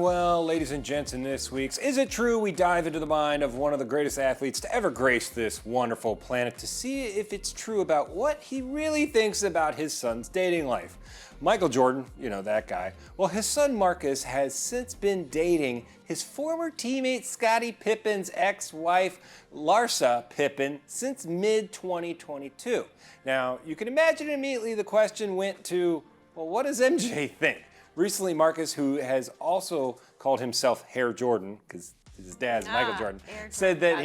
Well, ladies and gents, in this week's Is It True, we dive into the mind of one of the greatest athletes to ever grace this wonderful planet to see if it's true about what he really thinks about his son's dating life. Michael Jordan, you know, that guy. Well, his son Marcus has since been dating his former teammate Scottie Pippen's ex-wife Larsa Pippen since mid-2022. Now, you can imagine immediately the question went to, well, what does MJ think? Recently, Marcus, who has also called himself Hair Jordan, because his dad's Michael Jordan, said that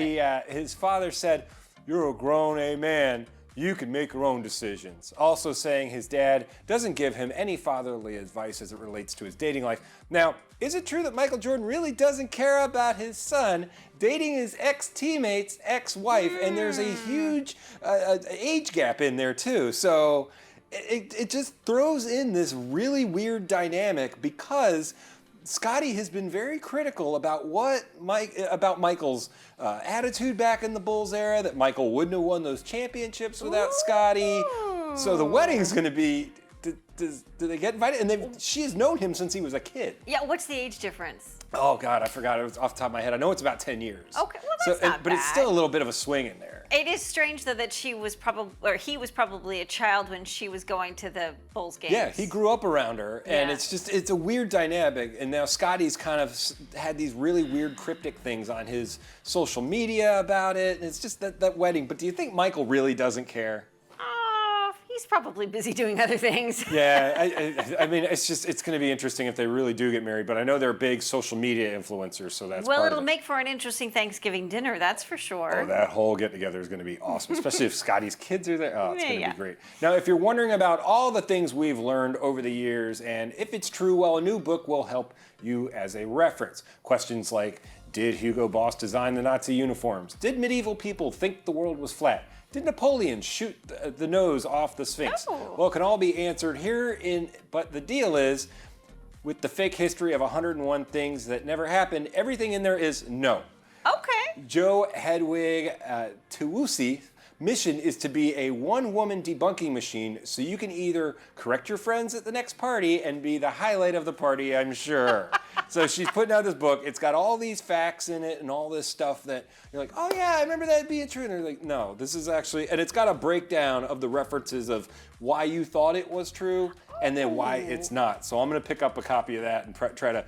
his father said, "You're a grown man. You can make your own decisions." Also saying his dad doesn't give him any fatherly advice as it relates to his dating life. Now, is it true that Michael Jordan really doesn't care about his son dating his ex-teammate's ex-wife? And there's a huge age gap in there too. So it just throws in this really weird dynamic because Scottie has been very critical about Michael's attitude back in the Bulls era, that Michael wouldn't have won those championships without Scottie. So the wedding's going to be, do they get invited? And she has known him since he was a kid. Yeah, what's the age difference? Oh God, I forgot. It was off the top of my head. I know it's about 10 years. Okay, well that's not bad. But it's still a little bit of a swing in there. It is strange though that he was probably a child when she was going to the Bulls games. Yeah, he grew up around her, and it's a weird dynamic. And now Scottie's kind of had these really weird cryptic things on his social media about it. And it's just that wedding. But do you think Michael really doesn't care? He's probably busy doing other things. Yeah, I mean, it's going to be interesting if they really do get married, but I know they're big social media influencers, so that's well, part it'll of it. make for an interesting Thanksgiving dinner, that's for sure. Oh, that whole get-together is going to be awesome, especially if Scottie's kids are there. Oh, it's going to be great. Now, if you're wondering about all the things we've learned over the years, and if it's true, well, a new book will help you as a reference. Questions like, did Hugo Boss design the Nazi uniforms? Did medieval people think the world was flat? Did Napoleon shoot the nose off the Sphinx? Oh. Well, it can all be answered here but the deal is, with the fake history of 101 things that never happened, everything in there is no. Okay. Joe Hedwig Tewusi mission is to be a one-woman debunking machine, so you can either correct your friends at the next party and be the highlight of the party, I'm sure. So she's putting out this book. It's got all these facts in it and all this stuff that you're like, oh yeah, I remember that being true. And they're like, no, this is actually, and it's got a breakdown of the references of why you thought it was true and then why it's not. So I'm going to pick up a copy of that and try to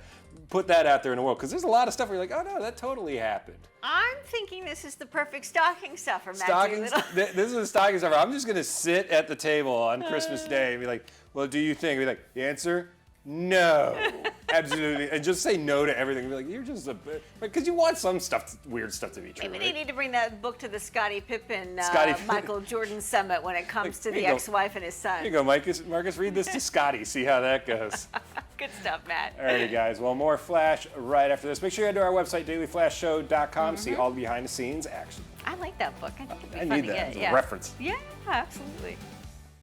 put that out there in the world, because there's a lot of stuff where you're like, oh no, that totally happened. I'm thinking this is the perfect stocking stuffer, Matt. This is a stocking stuffer. I'm just going to sit at the table on Christmas Day and be like, well, do you think? Be like, the answer? No. Absolutely. And just say no to everything. Be like, you're just a bit, because you want some stuff, weird stuff to be true. Maybe right? they need to bring that book to the Scottie Pippen, Michael Jordan summit when it comes to the ex-wife and his son. Here you go, Marcus, read this to Scottie. See how that goes. Good stuff, Matt. All righty, guys. Well, more Flash right after this. Make sure you head to our website, dailyflashshow.com, see all the behind-the-scenes action. I like that book. I think it'd be I fun need to that get. as a reference. Yeah, absolutely.